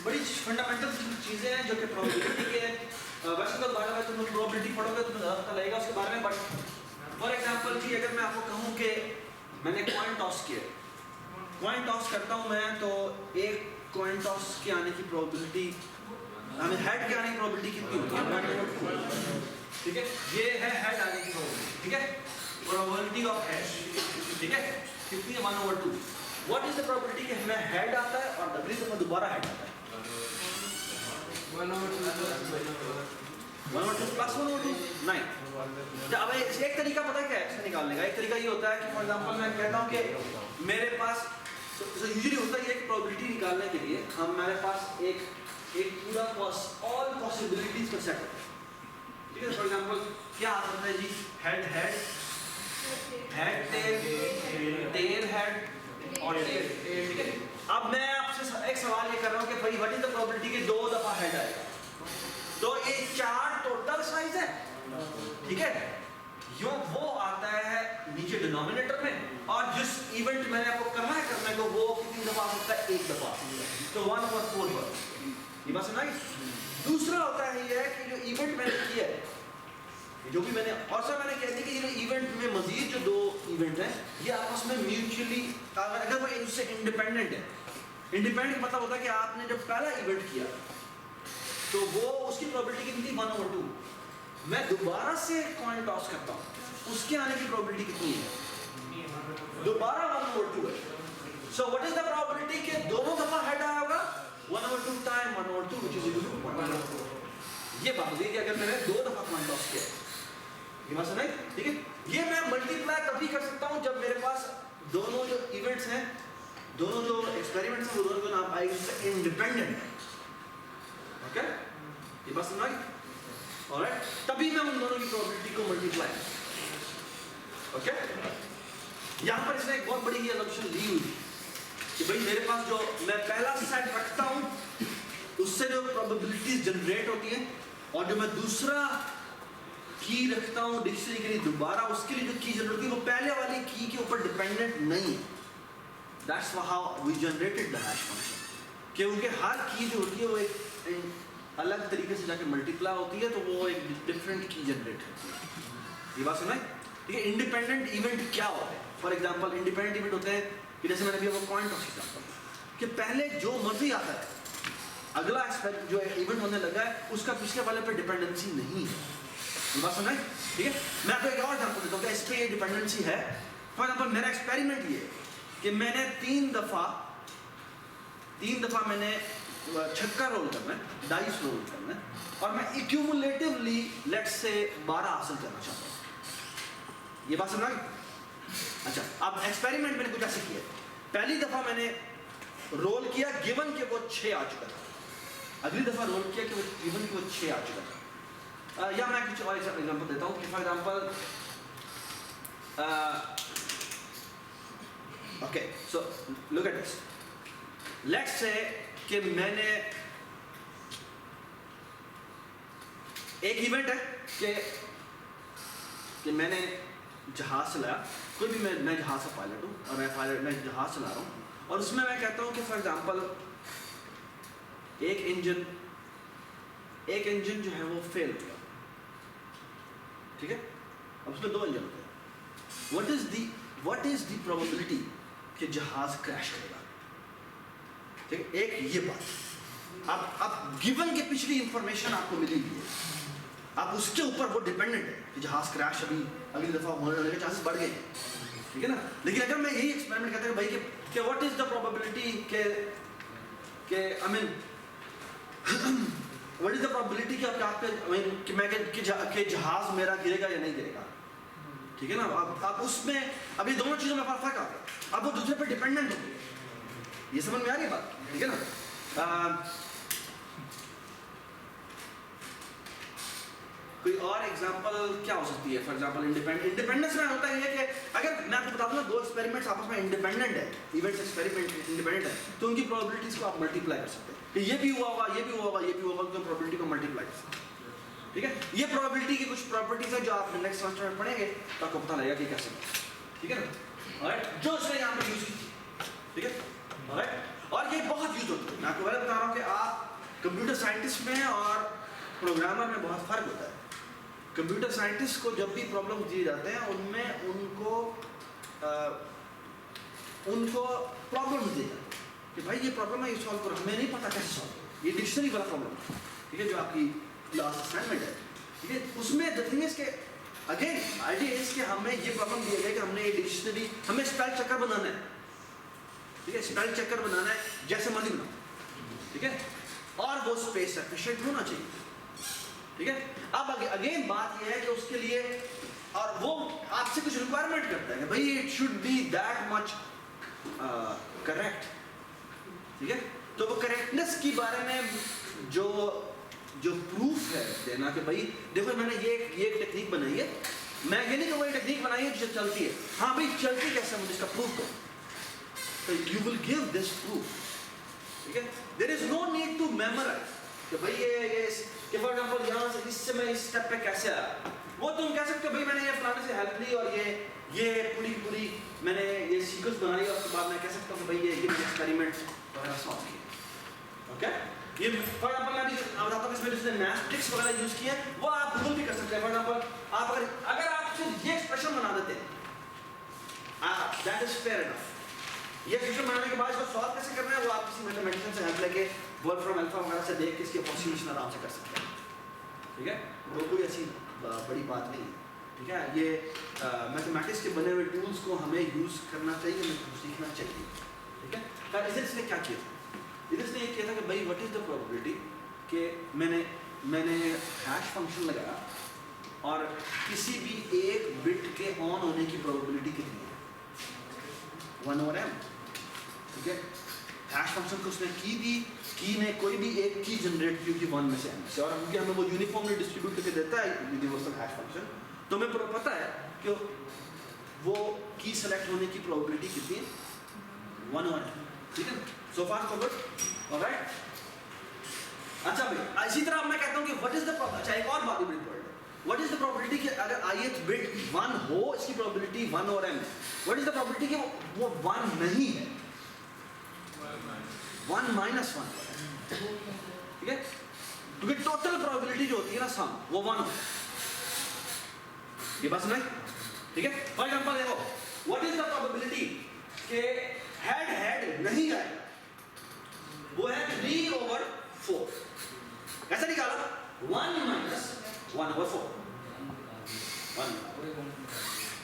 बड़ी फंडामेंटल चीज़ें हैं जो कि प्रोबेबिलिटी के वैसे तो बारे में तुम प्रोबेबिलिटी पढ़ोगे तो तुम्हें पता लगेगा उसके बारे में। बट फॉर एग्जांपल जी अगर मैं आपको कहूँ कि मैंने कॉइन टॉस किया, कॉइन टॉस करता हूँ मैं, तो एक कॉइन टॉस के आने की प्रोबेबिलिटी, हमें हेड के आने की प्रोबेबिलिटी कितनी होती है? ठीक है, ये है हेड आने की प्रोबेबिलिटी। ठीक है, प्रोबेबिलिटी ऑफ हेड, ठीक है, कितनी है? 1/2। व्हाट इज द प्रोबेबिलिटी कि हमें हेड आता है और अगली दफा दोबारा हेड आता है? 1/2 प्लस 1/2 9। अब एक तरीका पता है क्या है इससे निकालने का? एक तरीका ये होता है कि फॉर एग्जांपल मैं कहता हूँ कि मेरे पास यूजुअली होता है कि प्रोबेबिलिटी निकालने के लिए हमारे पास एक पूरा ऑल पॉसिबिलिटीज का सेट होता है। ठीक है, फॉर एग्जांपल क्या आ सकता है जी? Head head, head tail, tail head और टेल। ठीक है, अब मैं आपसे एक सवाल ये कर रहा हूँ कि भाई व्हाट इज द प्रोबेबिलिटी कि 2 दफा हेड आएगा? तो ये 4 टोटल साइज है। ठीक है, यो वो आता है नीचे डिनोमिनेटर में, और जिस इवेंट मैंने आपको कहा है करने को वो कितनी दफा आ सकता है? 1 दफा। तो 1/4। ये बात सुना? दूसरा होता है ये है कि जो इवेंट मैंने किया है, जो भी मैंने, और सर मैंने कह दी कि ये इवेंट में मजीद जो 2 इवेंट हैं ये आपस में म्यूचुअली, अगर वो उससे इंडिपेंडेंट है, इंडिपेंडेंट मतलब होता है कि आपने जब पहला इवेंट किया तो वो उसकी प्रोबेबिलिटी कितनी थी? 1/2। मैं दोबारा से कॉइन टॉस करता हूँ, उसके आने की प्रोबेबिलिटी कितनी है? दोबारा 1/2 है। So what is the probability कि दोनों दफा हेड आया होगा? 1/2 time 1/2 which is equal to 1/2। ये बात हुई कि अगर मैंने 2 दफा कॉइन टॉस किया, ये बात सुनाई? ठीक है, ये मैं मल्टीप्लाई तभी कर सकता हूँ जब मेरे पास दोनों जो इवेंट्स हैं, दोनों जो एक्सपेरिमेंट्स हैं, वो दोनों को नाम आएंगे इंडिपेंडेंट है। ओके, ये बात सुनाई? ऑलराइट, तभी मैं उन दोनों की प्रोबेबिलिटी को मल्टीप्लाई। ओके, यहाँ पर इसने एक बहुत बड़ी असम्पशन ली हुई कि भाई मेरे पास जो मैं पहला सेट रखता हूँ उससे जो प्रोबेबिलिटीज जनरेट होती हैं, और जो मैं दूसरा की रखता हूँ डिक्शनरी के लिए दोबारा, उसके लिए जो की जनरेट होती है वो पहले वाली की के ऊपर डिपेंडेंट नहीं है। That's how we generated the hash function, क्योंकि हर की जो होती है वो एक अलग तरीके से जाके मल्टीप्लाई होती है, तो वो एक डिफरेंट की जनरेट होती है। ये बात सुना? ठीक है, इंडिपेंडेंट इवेंट क्या होते हैं? फॉर एग्जांपल इंडिपेंडेंट इवेंट होते हैं कि जैसे मैंने अभी आपको पॉइंट ऑफ एग्जांपल कि पहले जो मर्जी आता है, अगला एक्सपेक्ट जो इवेंट होने लगा है उसका पिछले वाले पे डिपेंडेंसी नहीं है। ये बात सुना? ठीक है, मैं आपको एक और एग्जांपल देता हूँ कि इस पे ये डिपेंडेंसी है। फॉर एग्जांपल मेरा एक्सपेरिमेंट ये कि मैंने 3 दफा मैंने छक्का रोल करना है, डाइस रोल करना है, और मैं एक्यूमुलेटिवली लेट्स से 12 हासिल करना चाहता हूँ। ये बात समझ आई? अच्छा, अब एक्सपेरिमेंट मैंने कुछ ऐसे किया, पहली दफा मैंने रोल किया गिवन के वो 6 आ चुका था, अगली दफा रोल किया कि वो गिवन के वो 6 आ चुका था। या मैं कुछ और एग्जांपल देता हूँ कि for example okay, so look at this, let's say कि मैंने एक इवेंट है कि मैंने जहाज चलाया, कोई भी मैं जहाज का पायलट हूँ और मैं जहाज चला रहा हूँ, और उसमें मैं कहता हूँ कि फॉर एग्जांपल एक इंजन जो है वो फेल हो गया। ठीक है, अब उसमें 2 इंजन होते हैं। व्हाट इज द प्रोबेबिलिटी कि जहाज क्रैश करेगा? ठीक है, एक ये बात। अब गिवन के पिछली इंफॉर्मेशन आपको मिली हुई है, अब उसके ऊपर वो डिपेंडेंट है कि जहाज क्रैश अगली दफा होने के चांसेस बढ़ गए हैं। ठीक है ना? लेकिन अगर मैं यही एक्सपेरिमेंट करता हूँ भाई कि व्हाट इज द प्रोबेबिलिटी के I mean what is the probability कि जहाज मेरा गिरेगा या नहीं गिरेगा? ठीक है ना? अब उसमें अभी दोनों चीजों में फर्क आ गया, अब वो दूसरे पर डिपेंडेंट हो गई। ये समझ में आ रही है बात? ठीक है ना? कोई और एग्जांपल क्या हो सकती है? फॉर एग्जांपल इंडिपेंडेंस में होता है कि अगर मैं आपको बता दूं ना 2 एक्सपेरिमेंट्स आपस में इंडिपेंडेंट है, इवेंट्स एक्सपेरिमेंट इंडिपेंडेंट है, तो उनकी प्रोबेबिलिटीज को आप मल्टीप्लाई कर सकते हैं। ये भी हुआ होगा, ये भी हुआ होगा, ये भी हुआ होगा, तो प्रोबेबिलिटी को मल्टीप्लाई कर सकते हैं। ठीक है, ये प्रोबेबिलिटी की कुछ प्रॉपर्टीज है जो आप नेक्स्ट सेमेस्टर में पढ़ेंगे तो आपको पता लगेगा कि कैसे। ठीक है ना? ऑलराइट, जो उसने यहाँ पे यूज की। ठीक है, ऑलराइट। और ये बहुत यूज होता है। मैं आपको पहले बता रहा हूँ कि आप कंप्यूटर साइंटिस्ट में और प्रोग्रामर में बहुत फ़र्क होता है। कंप्यूटर साइंटिस्ट को जब भी प्रॉब्लम दिए जाते हैं उनमें उनको प्रॉब्लम दी जाती है कि भाई ये प्रॉब्लम है, ये सॉल्व करो, हमें नहीं पता कैसे सॉल्व करो। ये डिक्शनरी वाला प्रॉब्लम है, ठीक है, जो आपकी क्लास असाइनमेंट है, ठीक है। उसमें द थिंग इज के अगेन आइडिया इज कि हमें ये प्रॉब्लम दिया गया कि हमने ये डिक्शनरी, हमें स्पेल चेकर बनाना है, ठीक है, स्पेल चेकर बनाना है जैसे मर्जी बनाओ, ठीक है, और वो स्पेस एफिशिएंट होना चाहिए, ठीक है। अब अगेन बात ये है कि उसके लिए और वो आपसे कुछ रिक्वायरमेंट करता है कि भाई it should be that much correct, ठीक है। तो वो करेक्टनेस के बारे में जो प्रूफ है देना कि भाई देखो मैंने ये एक टेक्निक बनाई है, मैं ये नहीं कहूँगा ये टेक्निक बनाई है जो चलती है, हाँ भाई चलती कैसे, मुझे इसका प्रूफ दो, तो you will give this proof, ठीक है। There is no need to memorize कि भाई ये कि फॉर एग्जांपल यहाँ से इससे मैं इस स्टेप पे कैसे आया, वो तुम कह सकते हो भाई मैंने ये फलाने से हेल्प ली और ये पूरी मैंने ये सीक्वेंस बनाई और उसके बाद मैं कह सकता हूँ कि भाई ये एक्सपेरिमेंट वगैरह सॉल्व किया, ओके। ये फॉर एग्जांपल मैं भी बताता हूँ इसमें जिसने मैथ ट्रिक्स वगैरह यूज किए वो आप गूगल भी कर सकते हैं। फॉर एग्जांपल आप अगर आप सिर्फ ये एक्सप्रेशन बना देते दैट इज फेयर इनफ। ये एक्सप्रेशन बनाने के बाद इसको सॉल्व कैसे करना है वो आप किसी मैथमेटिशियन से हेल्प लेके वोल्फ्राम अल्फा वगैरह से देख के इसकी अप्रोक्सीमेशन आराम से कर सकते हैं, ठीक है। वो कोई ऐसी बड़ी बात नहीं है, ठीक है। ये मैथमेटिक्स के बने हुए टूल्स को हमें यूज़ करना चाहिए, हमें सीखना चाहिए, ठीक है। इसने क्या किया था, इसने ये किया था कि भाई व्हाट इज़ द प्रोबेबिलिटी कि मैंने हैश फंक्शन लगाया और किसी भी एक बिट के ऑन होने की प्रोबेबिलिटी कितनी है 1/m, ठीक है। हैश फंक्शन को उसने की ने कोई भी एक की जनरेट की होगी 1 में से m से, और क्योंकि हमें वो यूनिफॉर्मली डिस्ट्रीब्यूट करके देता है यूनिवर्सल हैश फंक्शन, तो हमें पता है कि वो की सेलेक्ट होने की प्रोबेबिलिटी कितनी है 1/m, ठीक है। सो फार सो गुड, ऑलराइट। अच्छा भाई इसी तरह मैं कहता हूँ कि व्हाट इज द प्रोबेबिलिटी, अच्छा एक और बात भी इंपॉर्टेंट है, व्हाट इज द प्रोबेबिलिटी कि अगर ith बिट 1 हो इसकी प्रोबेबिलिटी 1/m है, व्हाट इज द प्रोबेबिलिटी कि वो 1 नहीं है 1 - 1, ठीक है, क्योंकि टोटल प्रोबेबिलिटी जो होती है ना सम वो 1 होता है, ये बात सुना, ठीक है। फॉर एग्जांपल देखो व्हाट इज द प्रोबेबिलिटी कि हेड नहीं आएगा, वो है 3/4, कैसे निकाला 1 - 1/4 1,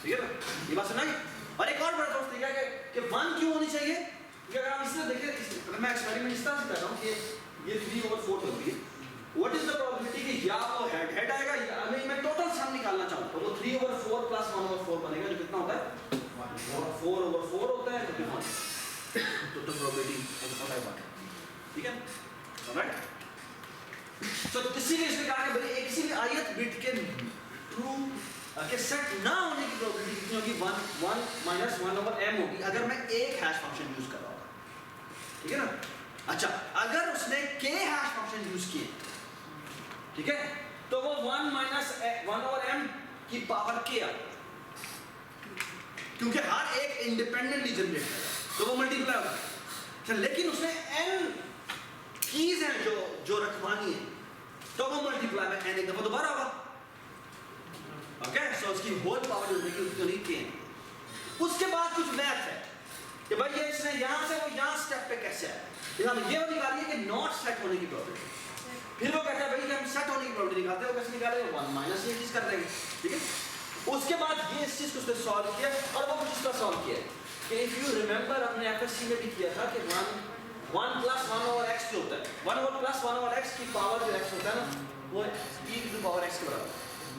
ठीक है ना, ये बात सुना। और एक और बड़ा दोस्त ठीक है कि 1 क्यों होनी चाहिए, क्योंकि अगर आप इससे देखें मैं एक्सपेरिमेंट इस तरह से कर रहा हूँ कि ये 3/4 होती है, व्हाट इज द प्रोबेबिलिटी कि या वो हेड आएगा या मैं टोटल सम निकालना चाहूँ तो वो 3/4 + 1/4 बनेगा जो कितना होता है 4/4 होता है, तो 1 टोटल प्रोबेबिलिटी होता है 1, ठीक है, ऑलराइट। तो इसीलिए इसने कहा कि भाई किसी भी ith बिट के ट्रू के सेट ना होने की प्रोबेबिलिटी कितनी होगी 1 - 1/m होगी अगर मैं एक हैश फंक्शन यूज कर रहा हूँ, ठीक है ना। अच्छा अगर उसने k हैश फंक्शन यूज किए, ठीक है, तो वो 1 - 1/m की पावर k आ, क्योंकि हर एक इंडिपेंडेंटली जनरेट है तो वो मल्टीप्लाई होगा। अच्छा लेकिन उसने n कीज हैं जो रखवानी है तो वो मल्टीप्लाई में n एक दफा दोबारा होगा, ओके। सो उसकी होल पावर जो होगी उतनी k है। उसके बाद कुछ मैथ है कि भाई ये इसने यहाँ से वो यहाँ स्टेप पे कैसे आया, ये वो निकालिए कि नॉट सेट होने की प्रोबेबिलिटी, फिर वो कहता है भाई कि हम सेट होने की प्रोबेबिलिटी निकालते हैं, वो कैसे निकाले 1 - ये चीज़ कर देंगे, ठीक है। उसके बाद ये इस चीज़ को उसने सॉल्व किया और वो कुछ इसका सॉल्व किया कि इफ यू रिमेंबर हमने एफएससी में भी किया था कि 1 + 1/x जो होता है 1 + 1/x की पावर जो x होता है ना वो e⁻x के बराबर,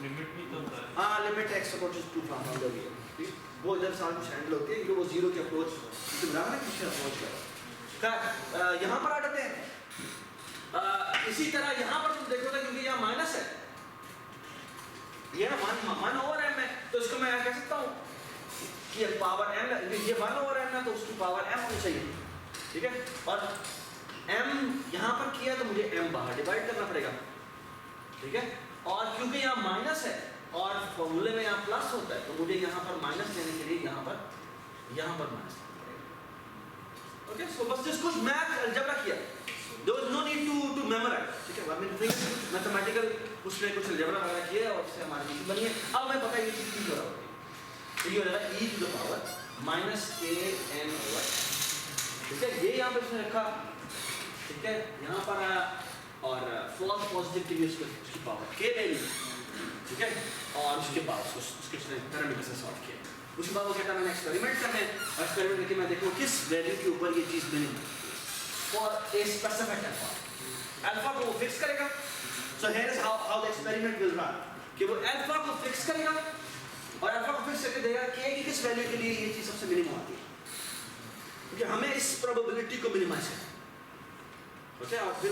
लिमिट भी तो होता है, हाँ limit x approaches to from the V, ठीक, वो इधर साथ कुछ हैंडल होती है क्योंकि वो 0 की अप्रोच इसके बराबर है, किससे अप्रोच कर यहाँ पर आ जाते हैं। इसी तरह यहाँ पर तुम देखोगे क्योंकि यहाँ माइनस है, ये ना 1/m है तो इसको मैं कह सकता हूँ कि पावर m, ये 1/m है तो उसकी पावर m होनी चाहिए, ठीक है। और m यहाँ पर किया तो मुझे m बाहर डिवाइड करना पड़ेगा, ठीक है। और क्योंकि यहाँ माइनस है और फॉर्मूले में यहाँ प्लस होता है तो मुझे यहाँ पर माइनस लेने के लिए यहाँ पर माइनस लेना पड़ेगा, ओके सो बस जिसको मैथ अलजेब्रा किया there was no need to memorize, ठीक है। आई मीन थिंग्स मैथमेटिकल उसने कुछ अलजेब्रा वगैरह किया और उससे हमारी चीज बनी है। अब मैं पता है ये चीज क्यों हो रहा है, ये हो रहा है e to the power -kny, ठीक है। ये यहाँ पे उसने रखा, ठीक है, यहाँ पर आया और फॉल्स पॉजिटिव के लिए उसकी पावर k ले ली, ठीक है, और उसके बाद उसके पैरामीटर से सॉल्व किया। उसके बाद वो कहता है मैंने एक्सपेरिमेंट करना है, एक्सपेरिमेंट करके मैं देखूँ किस वैल्यू के ऊपर ये चीज़ बनी और ए स्पेसिफिक अल्फा को वो फिक्स करेगा। So here is how the experiment will run, कि वो अल्फा को फिक्स करेगा और अल्फा को फिक्स करके देगा कि किस वैल्यू के लिए ये चीज़ सबसे मिनिमम आती है, क्योंकि हमें इस प्रोबेबिलिटी को मिनिमाइज करना है, ओके। और फिर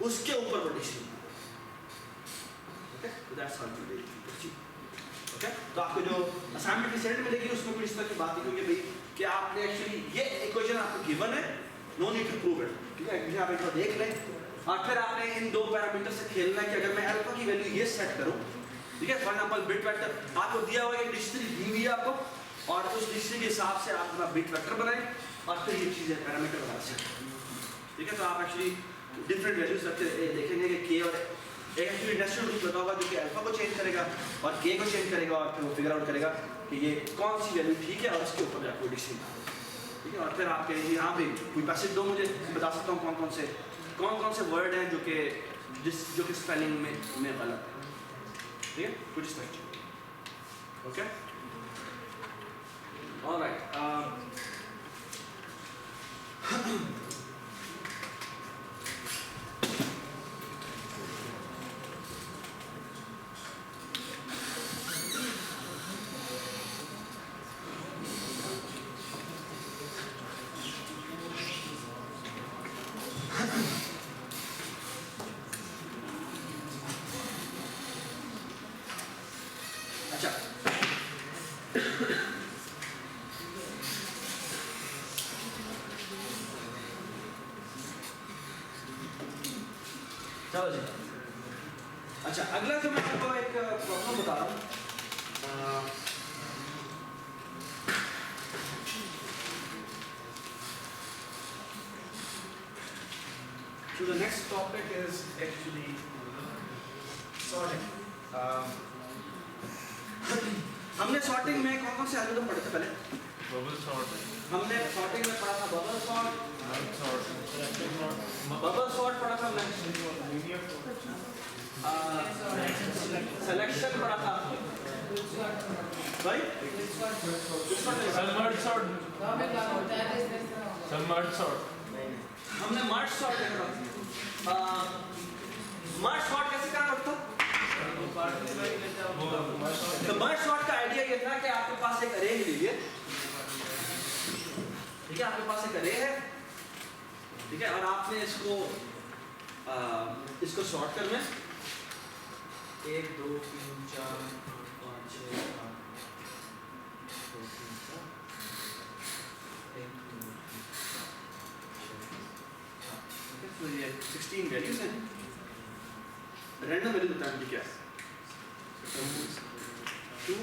उसके ऊपर प्रोडिक्शन, ओके, तो that's how to do it, okay. तो आपको जो असाइनमेंट की सेट मिलेगी उसमें कुछ इस तरह की बात है, क्योंकि भाई कि आपने एक्चुअली ये इक्वेशन आपको गिवन है, no need to prove it, ठीक है। इक्वेशन आप एक बार देख लें और फिर आपने इन दो पैरामीटर से खेलना है कि अगर मैं अल्फा की वैल्यू ये सेट करूं, ठीक है, फॉर एग्जांपल बिट वेक्टर आपको दिया हुआ है, एक डिक्शनरी दी हुई है आपको, और उस डिक्शनरी के हिसाब से आप अपना बिट वेक्टर बनाएं और फिर ये चीज़ें पैरामीटर बना सकते हैं, ठीक है। तो आप एक्चुअली डिफरेंट वैल्यूज रखते देखेंगे कि के और एक एक्चुअली नेचुरल रूप लगा होगा जो कि अल्फा को चेंज करेगा और के को चेंज करेगा और फिर वो फिगर आउट करेगा कि ये कौन सी वैल्यू ठीक है और उसके ऊपर आपको डिक्शनरी, ठीक है। और फिर आप कहेंगे यहाँ पे कोई पैसेज दो मुझे, बता सकता हूँ कौन कौन से वर्ड हैं जो कि स्पेलिंग में गलत है, ठीक है, कुछ इस तरह, ओके। ऑलराइट, चलो जी। अच्छा, अगला जो मैं आपको एक प्रॉब्लम बता रहा हूँ, so the next topic is actually sorting. हमने सॉर्टिंग में कौन से एल्गोरिथम पढ़े थे पहले? बबल सॉर्ट, हमने सॉर्टिंग में पढ़ा था बबल सॉर्ट पढ़ा था हमने, सिलेक्शन पढ़ा था भाई, सबमर्ज सॉर्ट, हमने मर्ज सॉर्ट देखा। मर्ज सॉर्ट कैसे काम करता? तो मर्ज सॉर्ट का आइडिया ये था कि आपके पास एक अरे लीजिए, ठीक है, आपके पास एक अरे है, ठीक है, और आपने इसको सॉर्ट करना है 1 2 3 4 5 6 8 2 3 4 1 2 3 4 5 6 7 तो ये 16 वैल्यूज हैं, रैंडम वैल्यू बताएं कि क्या है, 2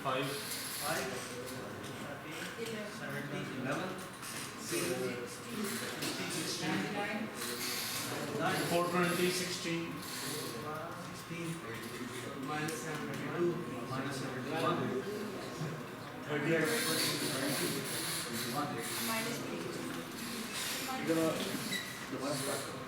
5 420 16 -72 -71